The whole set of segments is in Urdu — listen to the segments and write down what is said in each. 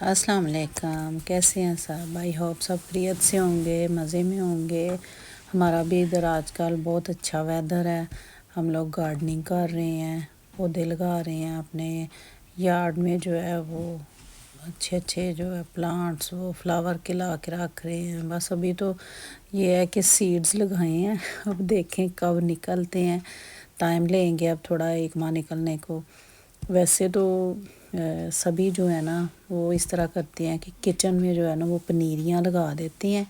السلام علیکم، کیسے ہیں سب؟ آئی ہوپ سب خیریت سے ہوں گے، مزے میں ہوں گے۔ ہمارا بھی ادھر آج کل بہت اچھا ویدر ہے، ہم لوگ گارڈننگ کر رہے ہیں، پودے لگا رہے ہیں اپنے یارڈ میں، جو ہے وہ اچھے اچھے جو ہے پلانٹس وہ فلاور کے لا کے رکھ رہے ہیں۔ بس ابھی تو یہ ہے کہ سیڈز لگائے ہیں، اب دیکھیں کب نکلتے ہیں، ٹائم لیں گے اب تھوڑا ایک ماہ نکلنے کو۔ ویسے تو سبھی جو ہے نا وہ اس طرح کرتے ہیں کہ کچن میں جو ہے نا وہ پنیریاں لگا دیتے ہیں،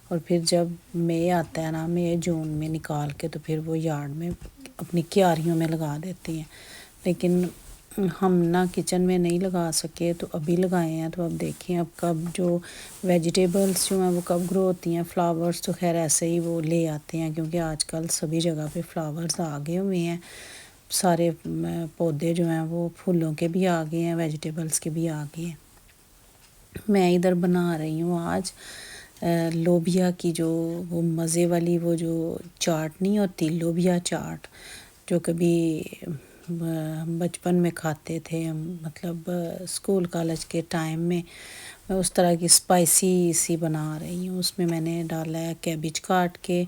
اور پھر جب مئی آتا ہے نا، مئی جون میں نکال کے تو پھر وہ یارڈ میں اپنی کیاریوں میں لگا دیتے ہیں۔ لیکن ہم نا کچن میں نہیں لگا سکے تو ابھی لگائے ہیں، تو اب دیکھیں اب کب جو ویجیٹیبلس جو ہیں وہ کب گرو ہوتی ہیں۔ فلاورز تو خیر ایسے ہی وہ لے آتے ہیں، کیونکہ آج کل سبھی جگہ پہ فلاورز آگے ہوئے ہیں، سارے پودے جو ہیں وہ پھولوں کے بھی آگے ہیں، ویجیٹیبلس کے بھی آگے ہیں۔ میں ادھر بنا رہی ہوں آج لوبیا کی جو وہ مزے والی وہ جو چاٹ نہیں ہوتی، لوبیا چاٹ، جو کبھی بچپن میں کھاتے تھے ہم، مطلب اسکول کالج کے ٹائم میں اس طرح کی اسپائسی سی بنا رہی ہوں۔ اس میں میں نے ڈالا ہے کیبج کاٹ کے،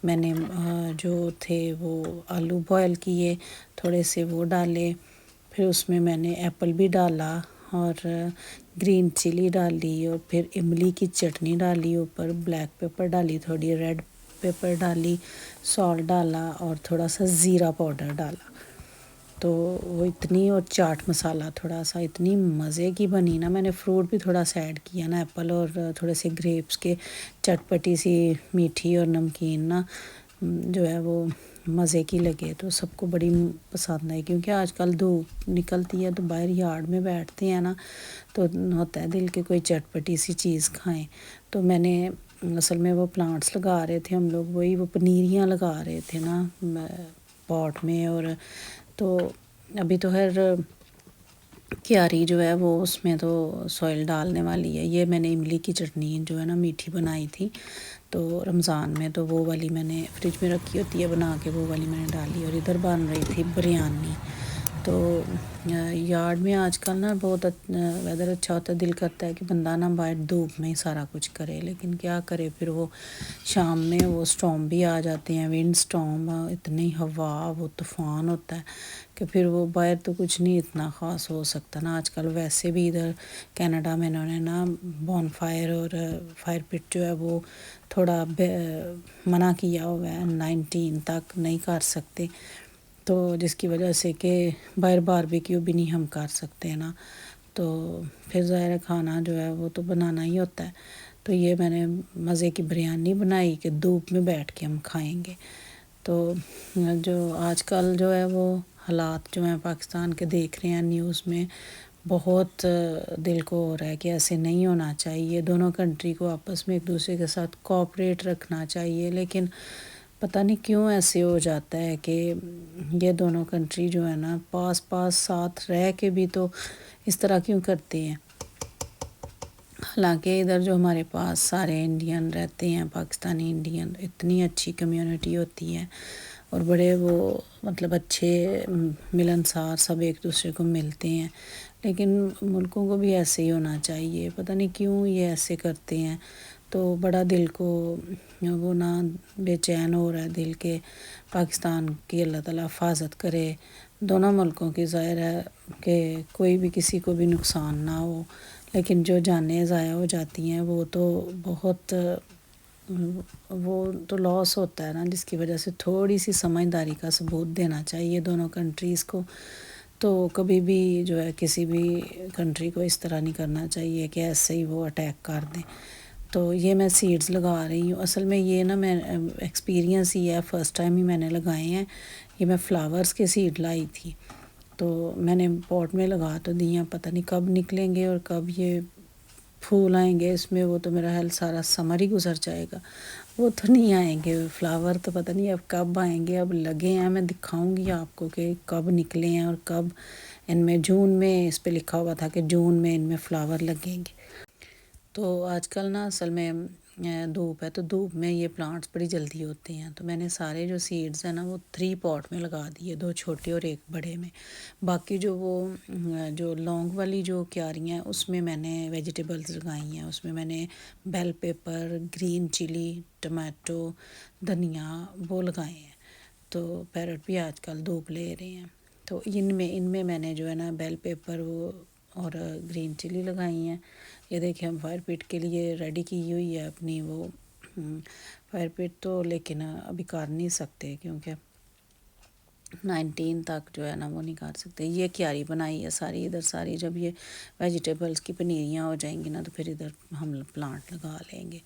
میں نے جو تھے وہ آلو بوائل کیے، تھوڑے سے وہ ڈالے، پھر اس میں نے ایپل بھی ڈالا اور گرین چلی ڈالی، اور پھر املی کی چٹنی ڈالی، اوپر بلیک پیپر ڈالی، تھوڑی ریڈ پیپر ڈالی، سالٹ ڈالا اور تھوڑا سا زیرہ پاؤڈر ڈالا، تو وہ اتنی، اور چاٹ مسالہ تھوڑا سا، اتنی مزے کی بنی نا۔ میں نے فروٹ بھی تھوڑا سا ایڈ کیا نا، ایپل اور تھوڑے سے گریپس کے، چٹپٹی سی میٹھی اور نمکین نا جو ہے وہ مزے کی لگے، تو سب کو بڑی پسند آئی، کیونکہ آج کل دھوپ نکلتی ہے تو باہر یارڈ میں بیٹھتے ہیں نا، تو ہوتا ہے دل کے کوئی چٹپٹی سی چیز کھائیں۔ تو میں نے اصل میں وہ پلانٹس لگا رہے تھے ہم لوگ، وہی وہ پنیریاں لگا رہے تھے نا پاٹ میں، اور تو ابھی تو خیر کیاری جو ہے وہ اس میں تو سوئل ڈالنے والی ہے۔ یہ میں نے املی کی چٹنی جو ہے نا میٹھی بنائی تھی تو رمضان میں، تو وہ والی میں نے فریج میں رکھی ہوتی ہے بنا کے، وہ والی میں نے ڈالی، اور ادھر بن رہی تھی بریانی۔ تو یارڈ میں آج کل نا بہت ویدر اچھا ہوتا ہے، دل کرتا ہے کہ بندہ نا باہر دھوپ میں ہی سارا کچھ کرے، لیکن کیا کرے، پھر وہ شام میں وہ اسٹارم بھی آ جاتے ہیں، ونڈ اسٹارم، اتنی ہوا، وہ طوفان ہوتا ہے کہ پھر وہ باہر تو کچھ نہیں اتنا خاص ہو سکتا نا۔ آج کل ویسے بھی ادھر کینیڈا میں انہوں نے نا بون فائر اور فائر پٹ جو ہے وہ تھوڑا منع کیا ہوا ہے، 19 تک نہیں کر سکتے، تو جس کی وجہ سے کہ باہر باربیکیو بھی نہیں ہم کر سکتے نا، تو پھر ظاہر کھانا جو ہے وہ تو بنانا ہی ہوتا ہے۔ تو یہ میں نے مزے کی بریانی بنائی کہ دھوپ میں بیٹھ کے ہم کھائیں گے۔ تو جو آج کل جو ہے وہ حالات جو ہیں پاکستان کے دیکھ رہے ہیں نیوز میں، بہت دل کو ہو رہا ہے کہ ایسے نہیں ہونا چاہیے، دونوں کنٹری کو آپس میں ایک دوسرے کے ساتھ کوآپریٹ رکھنا چاہیے، لیکن پتہ نہیں کیوں ایسے ہو جاتا ہے کہ یہ دونوں کنٹری جو ہے نا پاس پاس ساتھ رہ کے بھی تو اس طرح کیوں کرتے ہیں۔ حالانکہ ادھر جو ہمارے پاس سارے انڈین رہتے ہیں، پاکستانی انڈین، اتنی اچھی کمیونٹی ہوتی ہے، اور بڑے وہ مطلب اچھے ملنسار، سب ایک دوسرے کو ملتے ہیں، لیکن ملکوں کو بھی ایسے ہی ہونا چاہیے، پتہ نہیں کیوں یہ ایسے کرتے ہیں۔ تو بڑا دل کو وہ نا بے چین ہو رہا ہے دل کے، پاکستان کی اللہ تعالیٰ حفاظت کرے، دونوں ملکوں کی، ظاہر ہے کہ کوئی بھی کسی کو بھی نقصان نہ ہو، لیکن جو جانیں ضائع ہو جاتی ہیں وہ تو بہت، وہ تو لاس ہوتا ہے نا، جس کی وجہ سے تھوڑی سی سمجھداری کا ثبوت دینا چاہیے دونوں کنٹریز کو۔ تو کبھی بھی جو ہے کسی بھی کنٹری کو اس طرح نہیں کرنا چاہیے کہ ایسے ہی وہ اٹیک کر دیں۔ تو یہ میں سیڈز لگا رہی ہوں، اصل میں یہ نا میں ایکسپیرینس ہی ہے، فرسٹ ٹائم ہی میں نے لگائے ہیں، یہ میں فلاورز کے سیڈ لائی تھی، تو میں نے پاٹ میں لگا تو دی ہیں، پتہ نہیں کب نکلیں گے اور کب یہ پھول آئیں گے اس میں، وہ تو میرا خیال سارا سمر ہی گزر جائے گا، وہ تو نہیں آئیں گے فلاور، تو پتہ نہیں اب کب آئیں گے، اب لگے ہیں، میں دکھاؤں گی آپ کو کہ کب نکلے ہیں اور کب ان میں، جون میں اس پہ لکھا ہوا تھا کہ جون میں ان میں فلاور لگیں گے۔ تو آج کل نا اصل میں دھوپ ہے تو دھوپ میں یہ پلانٹس بڑی جلدی ہوتے ہیں، تو میں نے سارے جو سیڈز ہیں نا وہ 3 پاٹ میں لگا دیے، 2 چھوٹے اور 1 بڑے میں۔ باقی جو وہ جو لونگ والی جو کیاریاں ہیں اس میں نے ویجیٹیبلز لگائی ہیں، اس میں نے بیل پیپر، گرین چلی، ٹماٹو، دھنیا وہ لگائے ہیں۔ تو پیرٹ بھی آج کل دھوپ لے رہے ہیں، تو ان میں میں نے جو ہے نا بیل پیپر وہ اور گرین چلی لگائی ہیں۔ یہ دیکھیں ہم فائر پٹ کے لیے ریڈی کی ہوئی ہے اپنی وہ فائر پٹ، تو لیکن ابھی کر نہیں سکتے کیونکہ 19 تک جو ہے نا وہ نہیں کر سکتے۔ یہ کیاری بنائی ہے ساری، ادھر ساری جب یہ ویجیٹیبلز کی پنیریاں ہو جائیں گی نا تو پھر ادھر ہم پلانٹ لگا لیں گے۔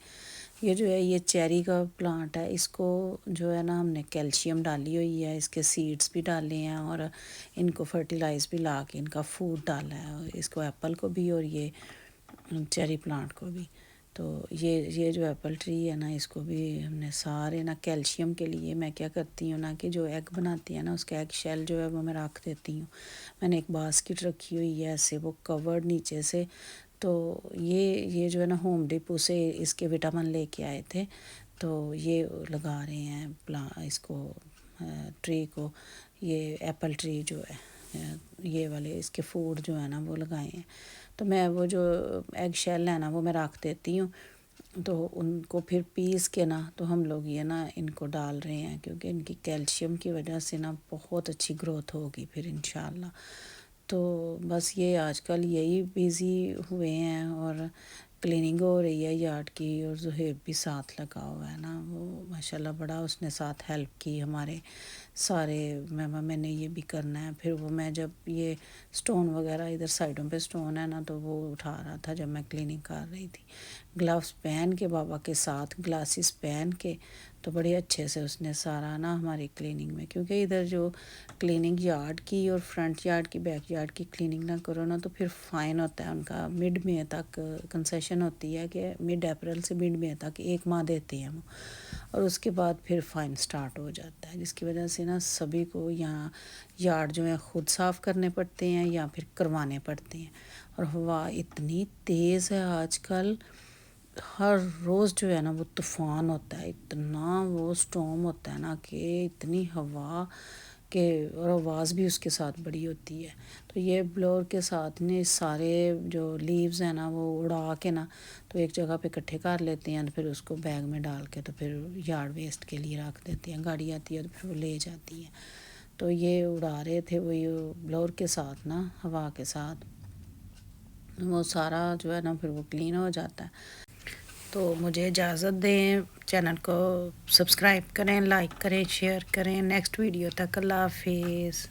یہ جو ہے یہ چیری کا پلانٹ ہے، اس کو جو ہے نا ہم نے کیلشیم ڈالی ہوئی ہے، اس کے سیڈز بھی ڈالے ہیں اور ان کو فرٹیلائز بھی لا کے ان کا فوڈ ڈالا ہے، اس کو ایپل کو بھی اور یہ چیری پلانٹ کو بھی۔ تو یہ جو ایپل ٹری ہے نا اس کو بھی ہم نے سارے نا کیلشیم کے لیے میں کیا کرتی ہوں نا کہ جو ایگ بناتی ہے نا اس کا ایگ شیل جو ہے وہ میں رکھ دیتی ہوں۔ میں نے ایک باسکٹ رکھی ہوئی ہے ایسے وہ کورڈ نیچے سے، تو یہ جو ہے نا ہوم ڈپو سے اس کے وٹامن لے کے آئے تھے، تو یہ لگا رہے ہیں اس کو ٹری کو، یہ ایپل ٹری جو ہے یہ والے اس کے فوڈ جو ہے نا وہ لگائے ہیں۔ تو میں وہ جو ایگ شیل ہے نا وہ میں رکھ دیتی ہوں، تو ان کو پھر پیس کے نا تو ہم لوگ یہ نا ان کو ڈال رہے ہیں کیونکہ ان کی کیلشیم کی وجہ سے نا بہت اچھی گروتھ ہوگی پھر انشاءاللہ۔ تو بس یہ آج کل یہی بیزی ہوئے ہیں اور کلیننگ ہو رہی ہے یارڈ کی، اور زہیب بھی ساتھ لگا ہوا ہے نا، وہ ماشاءاللہ بڑا اس نے ساتھ ہیلپ کی ہمارے سارے۔ میں نے یہ بھی کرنا ہے، پھر وہ میں جب یہ سٹون وغیرہ ادھر سائڈوں پہ سٹون ہے نا تو وہ اٹھا رہا تھا جب میں کلیننگ کر رہی تھی، گلوز پہن کے بابا کے ساتھ گلاسز پہن کے، تو بڑے اچھے سے اس نے سارا نا ہماری کلیننگ میں، کیونکہ ادھر جو کلیننگ یارڈ کی اور فرنٹ یارڈ کی بیک یارڈ کی کلیننگ نہ کرو نا تو پھر فائن ہوتا ہے، ان کا مڈ مئی تک کنسیشن ہوتی ہے کہ مڈ اپریل سے مڈ مئی تک 1 ماہ دیتے ہیں وہ، اور اس کے بعد پھر فائن سٹارٹ ہو جاتا ہے، جس کی وجہ سے نا سبھی کو یہاں یارڈ جو ہے خود صاف کرنے پڑتے ہیں یا پھر کروانے پڑتے ہیں۔ اور ہوا اتنی تیز ہے آج کل، ہر روز جو ہے نا وہ طوفان ہوتا ہے، اتنا وہ سٹارم ہوتا ہے نا کہ اتنی ہوا کہ اور آواز بھی اس کے ساتھ بڑی ہوتی ہے۔ تو یہ بلور کے ساتھ نے سارے جو لیوز ہیں نا وہ اڑا کے نا تو ایک جگہ پہ اکٹھے کر لیتے ہیں، پھر اس کو بیگ میں ڈال کے تو پھر یارڈ ویسٹ کے لیے رکھ دیتے ہیں، گاڑی آتی ہے تو پھر وہ لے جاتی ہے۔ تو یہ اڑا رہے تھے وہ بلور کے ساتھ نا ہوا کے ساتھ، وہ سارا جو ہے نا پھر وہ کلین ہو جاتا ہے۔ تو مجھے اجازت دیں، چینل کو سبسکرائب کریں، لائک کریں، شیئر کریں۔ نیکسٹ ویڈیو تک اللہ حافظ۔